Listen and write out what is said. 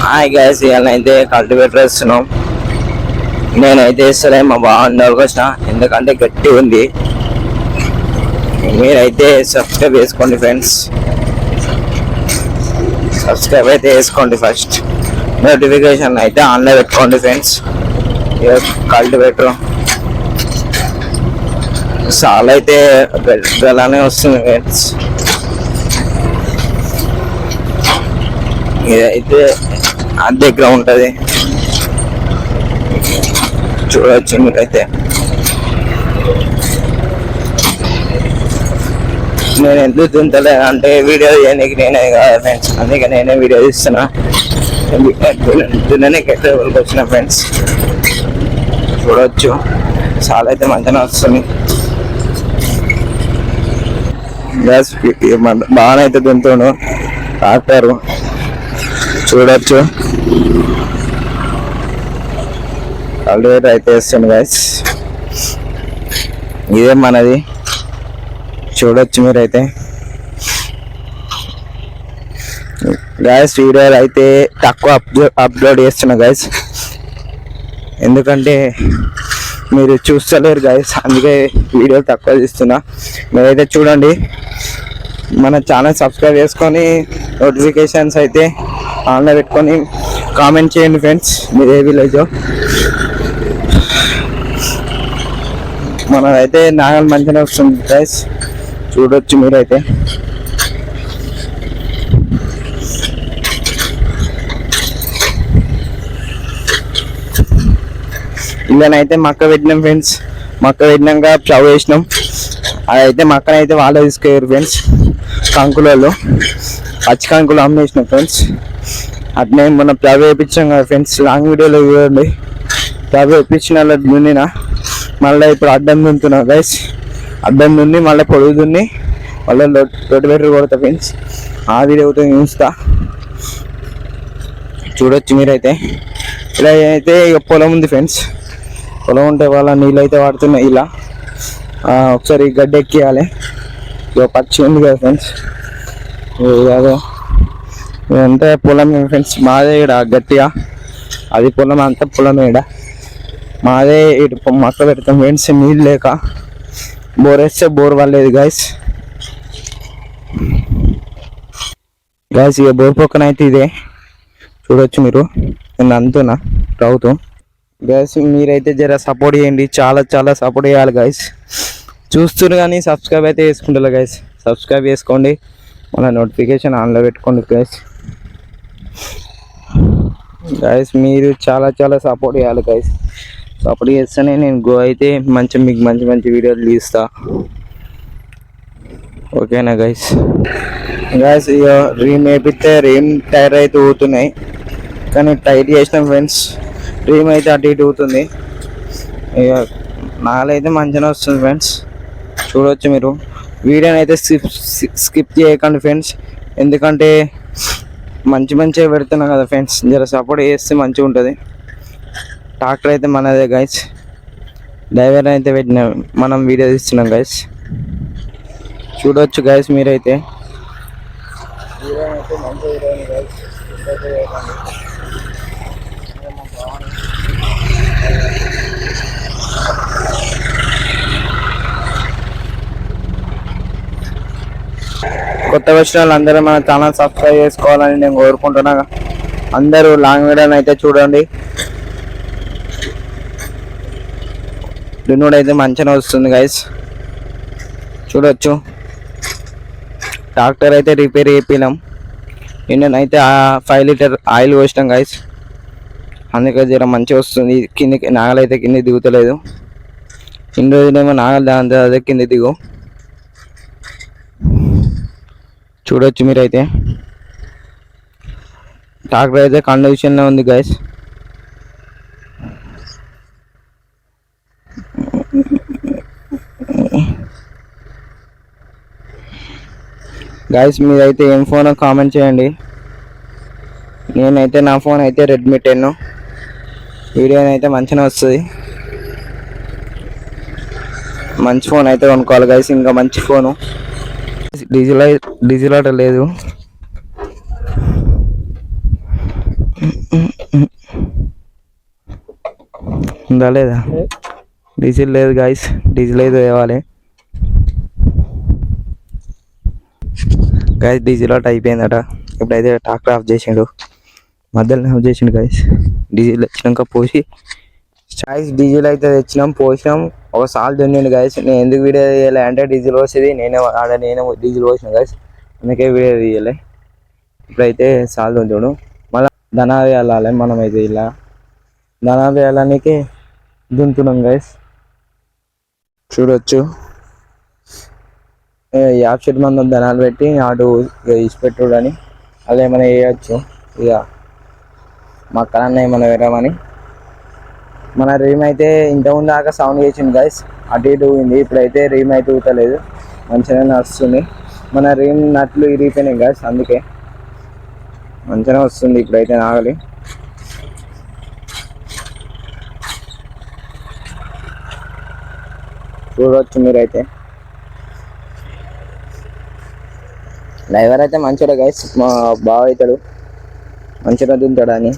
Hi guys, ఇవాళైతే cultivator వేస్తున్నాం. నేనైతే వేస్తలే, మా బాగుండవు వచ్చిన ఎందుకంటే గట్టి ఉంది. మీరైతే సబ్స్క్రైబ్ చేసుకోండి ఫ్రెండ్స్, సబ్స్క్రైబ్ అయితే వేసుకోండి. ఫస్ట్ నోటిఫికేషన్ అయితే ఆన్లో పెట్టుకోండి ఫ్రెండ్స్. కల్టివేటర్ చాలా అయితే గలానే వస్తుంది ఫ్రెండ్స్. ఇదైతే అద్దె దగ్గర ఉంటుంది, చూడవచ్చు మీరైతే. నేను ఎందుకు తింటలే అంటే వీడియో చేయడానికి నేనే కాదు ఫ్రెండ్స్, అందుకే నేనే వీడియో తీస్తున్నా. తిననే కెట్టేవాళ్ళకి వచ్చిన ఫ్రెండ్స్, చూడవచ్చు చాలా అయితే మంచిగా వస్తుంది. గ్యాస్ బాగానే అయితే తింటాను ట్రాక్టరు, చూడవచ్చు. కల్టివేటర్ అయితే వేస్తాను గ్యాస్, ఇదే మనది, చూడొచ్చు మీరైతే. గ్యాస్ వీడియోలు అయితే తక్కువ అప్లోడ్ చేస్తున్నా గైస్, ఎందుకంటే మీరు చూస్తలేరు గైస్, అందుకే వీడియోలు తక్కువ తీస్తున్నా. మీరైతే చూడండి, మన ఛానల్ సబ్స్క్రైబ్ చేసుకొని నోటిఫికేషన్స్ అయితే ఆన్లో పెట్టుకొని కామెంట్ చేయండి ఫ్రెండ్స్, మీరు ఏ విలేజో. మనదైతే నాగల్ మంచిగా వస్తుంది గైస్, చూడొచ్చు మీరైతే. ఇళ్ళనైతే మక్క పెట్టినాం ఫ్రెండ్స్, మక్క పెట్టినాక చవ్ వేసినాం. అదైతే మక్కనైతే వాళ్ళే తీసుకెళ్ళారు ఫ్రెండ్స్, కంకులలో పచ్చి కంకులు అమ్మేసినాం ఫ్రెండ్స్. అట్నే మనం చవ్ వేయించాం కదా ఫ్రెండ్స్, లాంగ్ వీడియోలో చూడండి. చవ్ వేయించిన దున్నిన, మళ్ళీ ఇప్పుడు అడ్డం దున్నుతున్నా గైస్. అడ్డం దున్ని మళ్ళీ పొడుగు దున్ని మళ్ళీ రొట్టెబెట్టర్ కొడతా ఫ్రెండ్స్, ఆ వీడియోతో చూస్తా, చూడొచ్చు మీరైతే. ఇలా అయితే ఇక పొలం ఉంది ఫ్రెండ్స్, పొలం ఉంటే వాళ్ళ నీళ్ళు అయితే వాడుతున్నాయి. ఇలా ఒకసారి గడ్డ ఎక్కియాలి, ఇక పచ్చి ఉంది కదా ఫ్రెండ్స్. అదే ఇదంతా పొలం ఫ్రెండ్స్, మాదే ఇక్కడ గట్టిగా, అది పొలం అంతా పొలమే. ఇక్కడ మాదే ఇటు మక్క పెడతాం ఫ్రెండ్స్, నీళ్ళు లేక బోర్ వేస్తే బోర్ వాళ్ళేది గైస్. ఇక బోర్ పక్కన అయితే ఇదే, చూడొచ్చు మీరు. నేను అంతున్నా రావుతూ గైస్, మీరైతే జర సపోర్ట్ చేయండి, చాలా చాలా సపోర్ట్ చేయాలి గైస్. చూస్తున్నారు కానీ సబ్స్క్రైబ్ అయితే చేసుకుంటారు గైస్, సబ్స్క్రైబ్ చేసుకోండి, మన నోటిఫికేషన్ ఆన్లో పెట్టుకోండి గైస్. గైస్ మీరు చాలా చాలా సపోర్ట్ చేయాలి గైస్, సపోర్ట్ చేస్తేనే నేను అయితే మీకు మంచి మంచి వీడియోలు తీస్తా, ఓకేనా గైస్. గైస్ ఇక రీమ్ వేపిస్తే రీమ్ టైర్ అయితే ఊతున్నాయి, కానీ టైట్ చేసినాం ఫ్రెండ్స్, రీమ్ అయితే అటు ఇటు ఊతుంది. ఇక నాలైతే మంచిగా వస్తుంది ఫ్రెండ్స్, చూడవచ్చు మీరు. వీడియోని అయితే స్కిప్ చేయకండి ఫ్రెండ్స్, ఎందుకంటే మంచిగా పెడుతున్నా కదా ఫ్రెండ్స్, జర సపోర్ట్ చేస్తే మంచిగా ఉంటుంది. ట్రాక్టర్ అయితే మనదే గైస్, డ్రైవర్ అయితే పెట్టిన మనం వీడియో తీస్తున్నాం గైస్, చూడవచ్చు గైస్ మీరైతే. కొత్త వచ్చిన వాళ్ళు అందరూ మన ఛానల్ సబ్స్క్రైబ్ చేసుకోవాలని నేను కోరుకుంటున్నా. అందరూ లాంగ్ వీడియోని అయితే చూడండి, దున్నుడు అయితే మంచిగా వస్తుంది గైస్, చూడొచ్చు. ట్రాక్టర్ అయితే రిపేర్ చేపినాం, నిన్ననైతే 5 లీటర్ ఆయిల్ పోసినాం గైస్, అందుకే జర మంచిగా వస్తుంది. కిందకి నాగలైతే కింద దిగుతలేదు, ఇన్ని రోజులేమో నాగలు దాని అదే కింద దిగు, చూడొచ్చు మీరైతే. ట్రాక్టర్ అయితే కండిషన్లో ఉంది గైస్. గైస్ మీరైతే ఏం ఫోన్ కామెంట్ చేయండి. నేనైతే నా ఫోన్ అయితే రెడ్మీ 10, వీడియో అయితే మంచిగా వస్తుంది. మంచి ఫోన్ అయితే కొనుక్కోవాలి గైస్, ఇంకా మంచి ఫోను. డిజిటల్ లేదు, ఉందా లేదా? డీజిల్ లేదు గాయస్, డీజిల్ అయితే తేవాలి గాయస్. Diesel out అయిపోయిందట. ఇప్పుడైతే ట్రాక్టర్ ఆఫ్ చేసిండు, మధ్యలో ఆఫ్ చేసిండు గాయస్. డీజిల్ వచ్చినాక పోసి డీజిల్ అయితే తెచ్చినాం, పోసినాం. ఒక సాల్ దున్నిండు గాయస్. నేను ఎందుకు వీడియో తీయాలి అంటే డీజిల్ పోసేది నేనే డీజిల్ పోసిన గాయస్, అందుకే వీడియో తీయలే. ఇప్పుడైతే సాల్ దున్నుడు, మళ్ళీ ధనాలు వెళ్ళాలి. మనమైతే ఇలా ధనాలు వేయడానికి దున్నుతున్నాం గాయస్. చూడొచ్చు యాప్ షెట్ మందం ధనాలు పెట్టి అటు ఇచ్చిపెట్టుడు అని అలా ఏమైనా వేయచ్చు. ఇక మా కళన్న ఏమైనా వేరామని. మన రీమ్ అయితే ఇంతకుముందు దాకా సౌండ్ చేసింది గైస్, అటు ఇటు ఊగింది. ఇప్పుడైతే రీమ్ అయితే ఊతలేదు, మంచిగా వస్తుంది. మన రీమ్ నట్లు ఇరిగిపోయినాయి గైస్, అందుకే మంచిగా వస్తుంది. ఇప్పుడైతే నాగలి చూడవచ్చు మీరైతే. డ్రైవర్ అయితే మంచిగా గైస్, మా బావ అవుతాడు, మంచిగా దుంతాడు అని